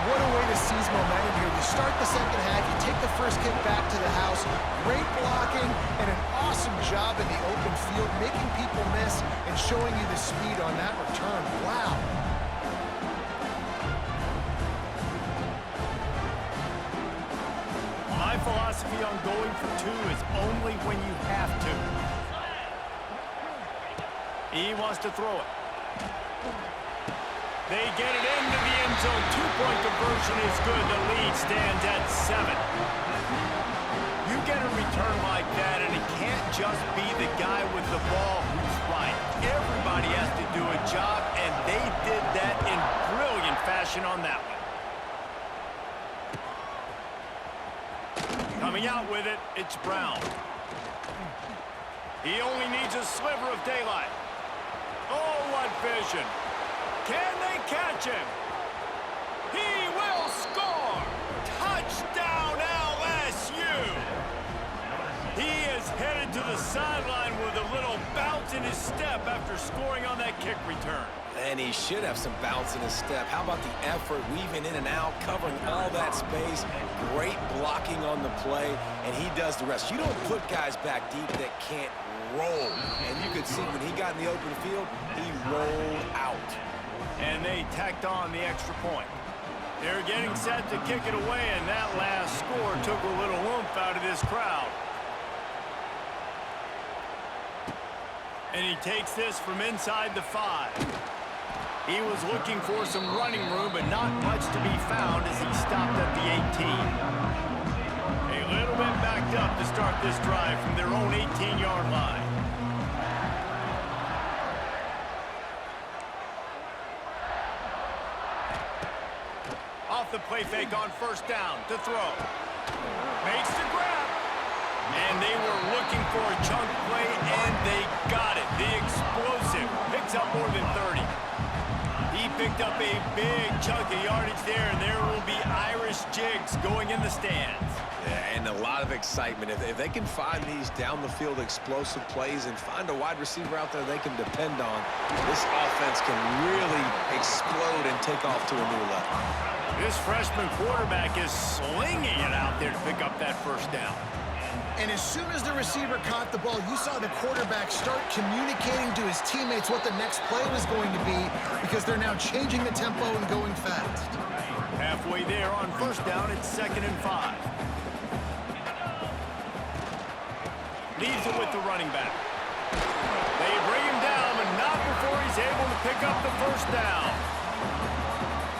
S2: What a way to seize momentum here. You start the second half, you take the first kick back to the house. Great blocking and an awesome job in the open field, making people miss and showing you the speed on that return. Wow.
S1: My philosophy on going for 2 is only when you have to. He wants to throw it. They get it into the end zone. 2-point conversion is good. The lead stands at 7. You get a return like that, and it can't just be the guy with the ball who's right. Everybody has to do a job, and they did that in brilliant fashion on that one. Coming out with it, it's Brown. He only needs a sliver of daylight. Oh, what vision. Can they catch him? He will score! Touchdown LSU! He is headed to the sideline with a little bounce in his step after scoring on that kick return.
S3: And he should have some bounce in his step. How about the effort, weaving in and out, covering all that space, great blocking on the play, and he does the rest. You don't put guys back deep that can't roll. And you could see when he got in the open field, he rolled out.
S1: And they tacked on the extra point. They're getting set to kick it away, and that last score took a little oomph out of this crowd. And he takes this from inside the 5. He was looking for some running room, but not much to be found as he stopped at the 18. A little bit backed up to start this drive from their own 18-yard line. Off the play fake on first down to throw. Makes the grab. And they were looking for a chunk play, and they got it. The explosive picks up more than 30. He picked up a big chunk of yardage there, and there will be Irish jigs going in the stands.
S3: Yeah, and a lot of excitement. If they can find these down-the-field explosive plays and find a wide receiver out there they can depend on, this offense can really explode and take off to a new level.
S1: This freshman quarterback is slinging it out there to pick up that first down.
S2: And as soon as the receiver caught the ball, you saw the quarterback start communicating to his teammates what the next play was going to be, because they're now changing the tempo and going fast.
S1: Halfway there on first down, it's 2nd and 5. Leaves it with the running back. They bring him down, but not before he's able to pick up the first down.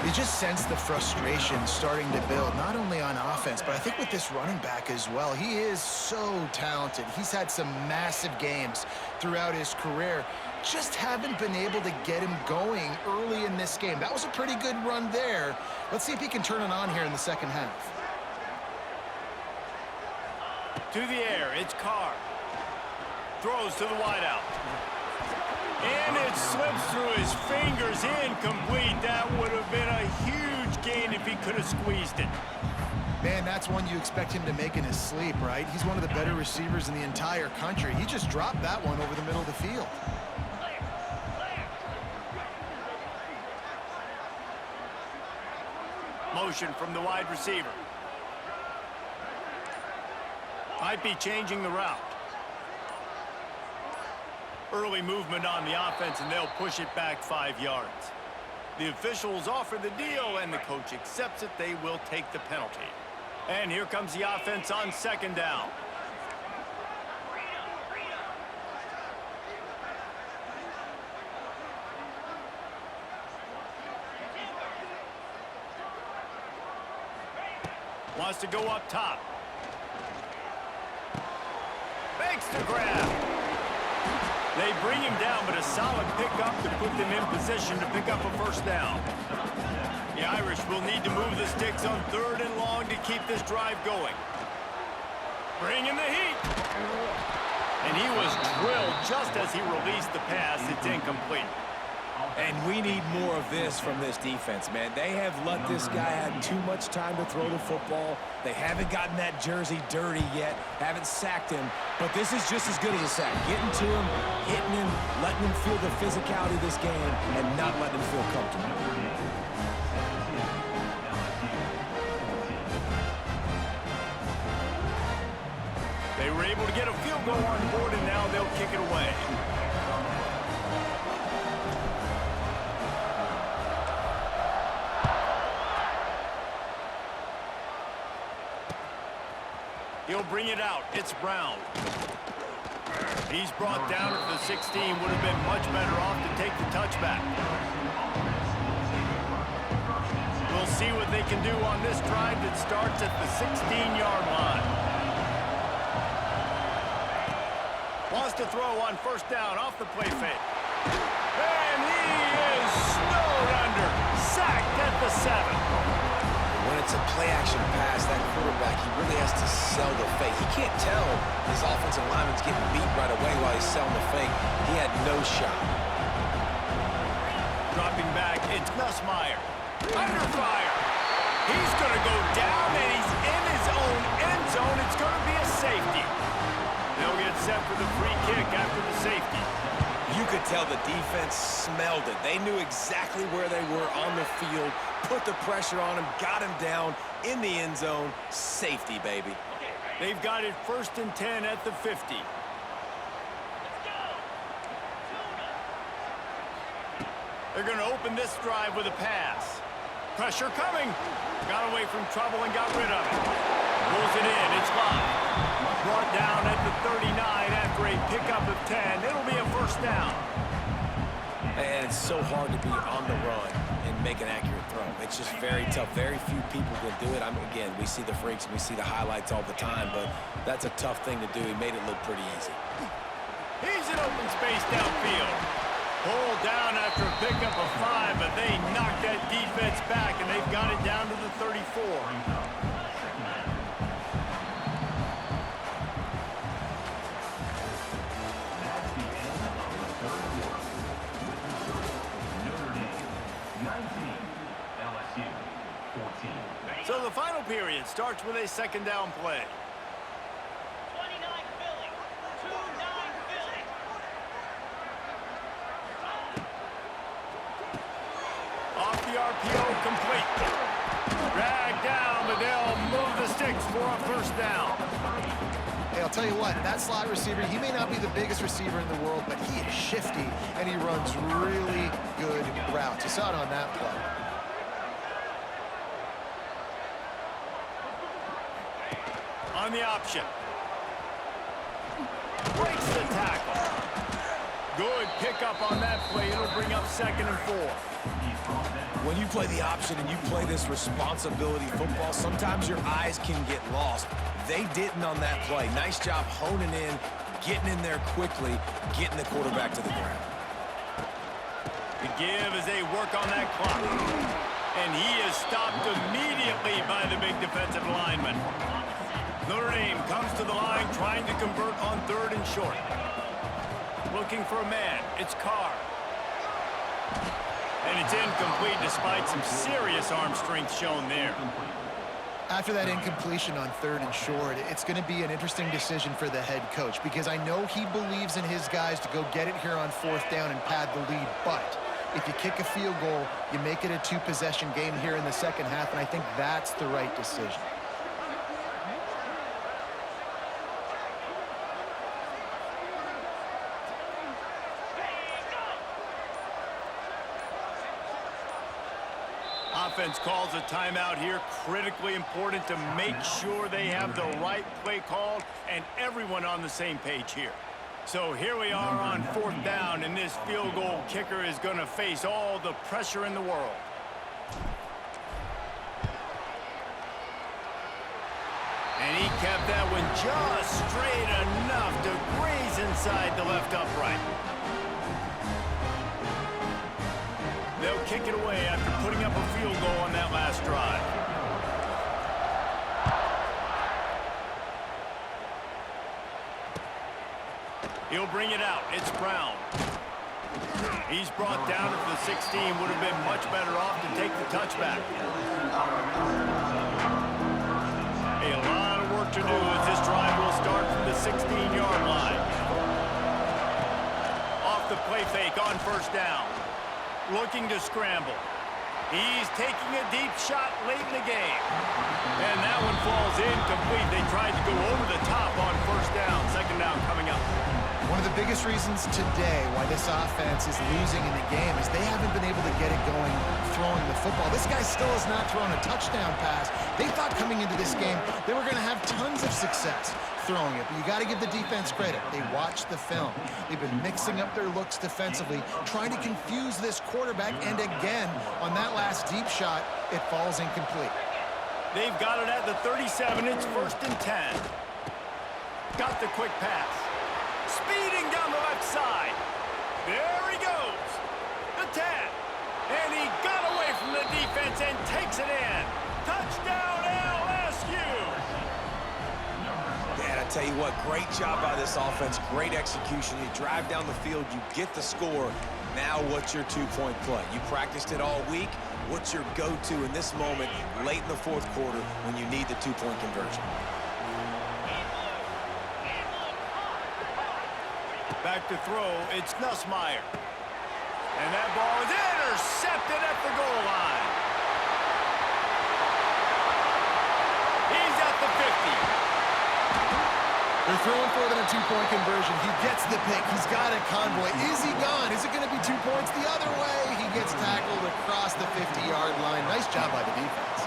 S2: You just sense the frustration starting to build, not only on offense, but I think with this running back as well. He is so talented. He's had some massive games throughout his career. Just haven't been able to get him going early in this game. That was a pretty good run there. Let's see if he can turn it on here in the second half.
S1: To the air, it's Carr. Throws to the wideout. And it slips through his fingers, incomplete. That would have been a huge gain if he could have squeezed it.
S2: Man, that's one you expect him to make in his sleep, right? He's one of the better receivers in the entire country. He just dropped that one over the middle of the field.
S1: Motion from the wide receiver. Might be changing the route. Early movement on the offense, and they'll push it back 5 yards. The officials offer the deal, and the coach accepts it. They will take the penalty. And here comes the offense on 2nd down. Wants to go up top. Makes the grab. They bring him down, but a solid pickup to put them in position to pick up a first down. The Irish will need to move the sticks on 3rd and long to keep this drive going. Bring in the heat. And he was drilled just as he released the pass. It's incomplete.
S3: And we need more of this from this defense, man. They have let this guy have too much time to throw the football. They haven't gotten that jersey dirty yet, haven't sacked him, but this is just as good as a sack. Getting to him, hitting him, letting him feel the physicality of this game, and not letting him feel comfortable.
S1: They were able to get a field goal on board, and now they'll kick it away. He'll bring it out. It's Brown. He's brought down at the 16. Would have been much better off to take the touchback. We'll see what they can do on this drive that starts at the 16-yard line. Wants to throw on first down off the play fake. And he is snowed under. Sacked at the 7.
S3: When it's a play-action pass, that quarterback, he really has to sell the fake. He can't tell his offensive lineman's getting beat right away while he's selling the fake. He had no shot.
S1: Dropping back, it's Nussmeier. Under fire. He's going to go down, and he's in his own end zone. It's going to be a safety. They'll get set for the free kick after the safety.
S3: You could tell the defense smelled it. They knew exactly where they were on the field, put the pressure on him, got him down in the end zone. Safety, baby.
S1: They've got it 1st and 10 at the 50. They're going to open this drive with a pass. Pressure coming. Got away from trouble and got rid of it. Pulls it in. It's locked. Brought down at the 39 after a pickup of 10. It'll be a first down.
S3: And it's so hard to be on the run and make an accurate throw. It's just very tough. Very few people can do it. Again, we see the freaks and we see the highlights all the time, but that's a tough thing to do. He made it look pretty easy.
S1: He's in open space downfield. Pulled down after a pickup of 5, but they knocked that defense back, and they've got it down to the 34. So the final period starts with a second down play.
S5: 29 Philly. 2-9 Philly.
S1: Off the RPO, complete. Dragged down, but they'll move the sticks for a first down.
S2: Hey, I'll tell you what, that slot receiver, he may not be the biggest receiver in the world, but he is shifty, and he runs really good routes. You saw it on that play.
S1: On the option. Breaks the tackle. Good pickup on that play. It'll bring up 2nd and 4.
S3: When you play the option and you play this responsibility football, sometimes your eyes can get lost. They didn't on that play. Nice job honing in, getting in there quickly, getting the quarterback to the ground.
S1: The give as they work on that clock. And he is stopped immediately by the big defensive lineman. Notre Dame comes to the line trying to convert on 3rd and short. Looking for a man. It's Carr. And it's incomplete despite some serious arm strength shown there.
S2: After that incompletion on 3rd and short, it's going to be an interesting decision for the head coach because I know he believes in his guys to go get it here on 4th down and pad the lead, but if you kick a field goal, you make it a 2-possession game here in the second half, and I think that's the right decision.
S1: Offense calls a timeout here. Critically important to make sure they have the right play called and everyone on the same page here. So here we are on 4th down, and this field goal kicker is going to face all the pressure in the world. And he kept that one just straight enough to graze inside the left upright. They'll kick it away after putting up a field goal on that last drive. He'll bring it out. It's Brown. He's brought down to the 16. Would have been much better off to take the touchback. A lot of work to do as this drive will start from the 16-yard line. Off the play fake on 1st down. Looking to scramble. He's taking a deep shot late in the game. And that one falls incomplete. They tried to go over the top on 1st down. 2nd down coming up.
S2: One of the biggest reasons today why this offense is losing in the game is they haven't been able to get it going throwing the football. This guy still has not thrown a touchdown pass. They thought coming into this game they were going to have tons of success throwing it, but you got to give the defense credit. They watched the film. They've been mixing up their looks defensively, trying to confuse this quarterback, and again, on that last deep shot, it falls incomplete.
S1: They've got it at the 37. It's 1st and 10. Got the quick pass. Speeding down the left side. There he goes. The 10. And he got away from the defense and takes it in. Touchdown LSU.
S3: Man, I tell you what, great job by this offense. Great execution. You drive down the field, you get the score. Now what's your 2-point play? You practiced it all week. What's your go-to in this moment late in the 4th quarter when you need the 2-point conversion?
S1: Back to throw, it's Nussmeier. And that ball is intercepted at the goal line. He's at the 50.
S2: They're throwing for it on a two-point conversion. He gets the pick. He's got it, Convoy. Is he gone? Is it going to be 2 points the other way? He gets tackled across the 50-yard line. Nice job by the defense.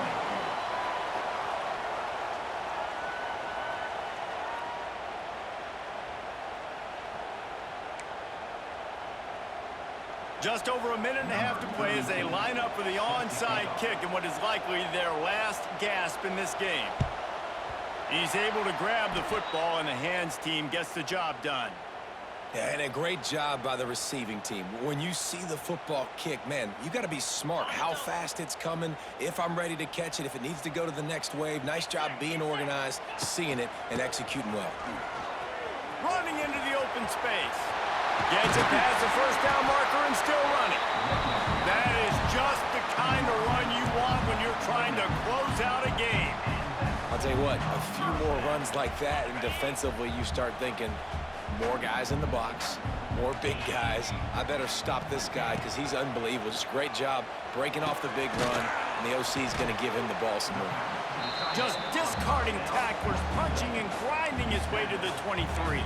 S1: Just over a minute and a half to play as they line up for the onside kick in what is likely their last gasp in this game. He's able to grab the football, and the hands team gets the job done.
S3: Yeah, and a great job by the receiving team. When you see the football kick, man, you got to be smart how fast it's coming, if I'm ready to catch it, if it needs to go to the next wave. Nice job being organized, seeing it, and executing well.
S1: Running into the open space. Gets it past the first down marker and still running. That is just the kind of run you want when you're trying to close out a game.
S3: I'll tell you what, a few more runs like that, and defensively you start thinking, more guys in the box, more big guys. I better stop this guy because he's unbelievable. Just a great job breaking off the big run, and the OC is going to give him the ball some more.
S1: Just discarding tacklers, punching and grinding his way to the 23.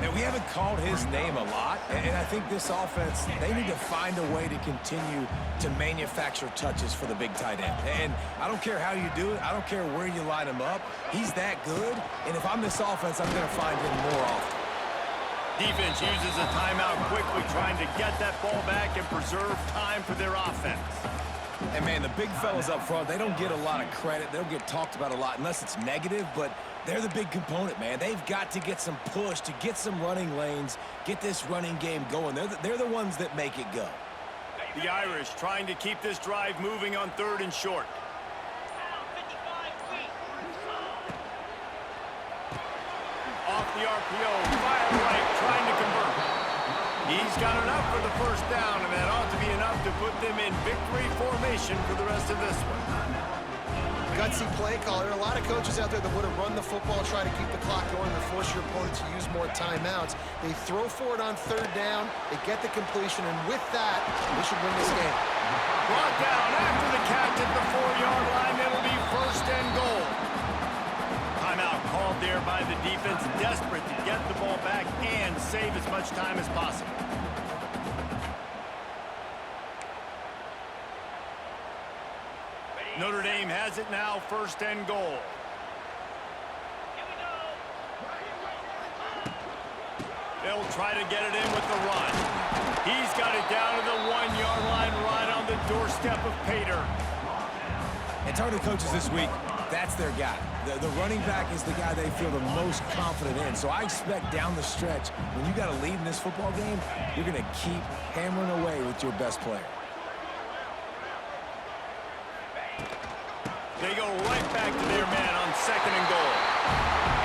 S3: And we haven't called his name a lot, and I think this offense, they need to find a way to continue to manufacture touches for the big tight end. And I don't care how you do it. I don't care where you line him up. He's that good, and if I'm this offense, I'm going to find him more often.
S1: Defense uses a timeout quickly, trying to get that ball back and preserve time for their offense.
S3: And, man, the big fellas up front, they don't get a lot of credit. They don't get talked about a lot unless it's negative, but they're the big component, man. They've got to get some push, to get some running lanes, get this running game going. They're the ones that make it go.
S1: The Irish trying to keep this drive moving on 3rd and short. Off the RPO, fire right, trying to convert. He's got enough for the first down, and that ought to be enough to put them in victory formation for the rest of this one.
S2: Gutsy play caller. A lot of coaches out there that would have run the football, try to keep the clock going, and force your opponent to use more timeouts. They throw for it on 3rd down, they get the completion, and with that, they should win this game.
S1: Brought down after the catch at the 4-yard line. It'll be 1st and goal. Timeout called there by the defense, desperate to get the ball back and save as much time as possible. Notre Dame has it now, 1st and goal. They'll try to get it in with the run. He's got it down to the 1-yard line, right on the doorstep of Pater.
S3: And talking to coaches this week, that's their guy. The running back is the guy they feel the most confident in. So I expect down the stretch, when you got a lead in this football game, you're going to keep hammering away with your best player.
S1: They go right back to their man on 2nd and goal.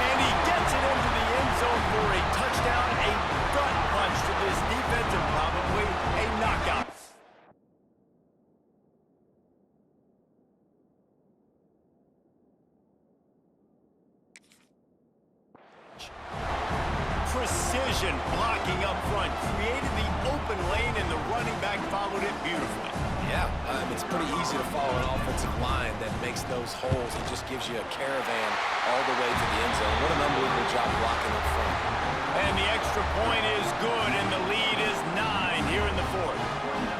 S1: And he gets it into the end zone for a touchdown, a gut punch to this defense, and probably a knockout. Precision blocking up front, created the open lane, and the running back followed it beautifully.
S3: Yeah, it's pretty easy to follow an offensive line that makes those holes and just gives you a caravan all the way to the end zone. What an unbelievable job blocking up front.
S1: And the extra point is good, and the lead is 9 here in the 4th.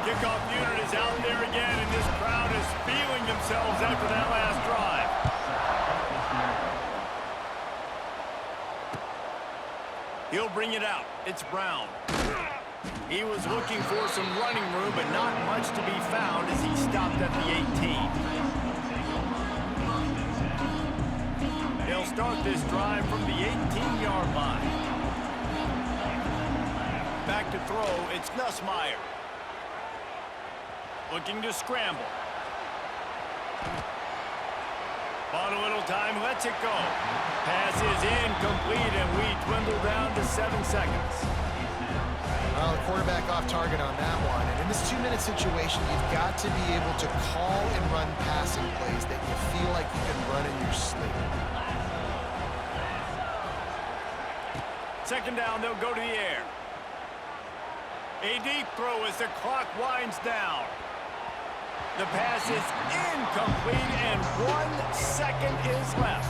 S1: Kickoff unit is out there again, and this crowd is feeling themselves after that last drive. He'll bring it out. It's Brown. He was looking for some running room, but not much to be found as he stopped at the 18. They'll start this drive from the 18-yard line. Back to throw, it's Nussmeier. Looking to scramble. On a little time, lets it go. Pass is incomplete, and we dwindle down to 7 seconds.
S2: Well, the quarterback off target on that one. And in this 2-minute situation, you've got to be able to call and run passing plays that you feel like you can run in your sleep.
S1: 2nd down, they'll go to the air. A deep throw as the clock winds down. The pass is incomplete, and 1 second is left.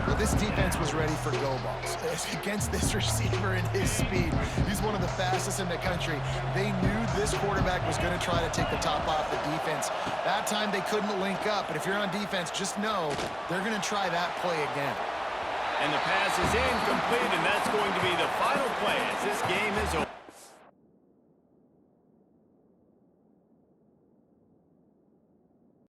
S2: Well, this defense was ready for go balls. Against this receiver and his speed, he's one of the fastest in the country. They knew this quarterback was going to try to take the top off the defense. That time they couldn't link up, but if you're on defense, just know they're going to try that play again.
S1: And the pass is incomplete, and that's going to be the final play as this game is over.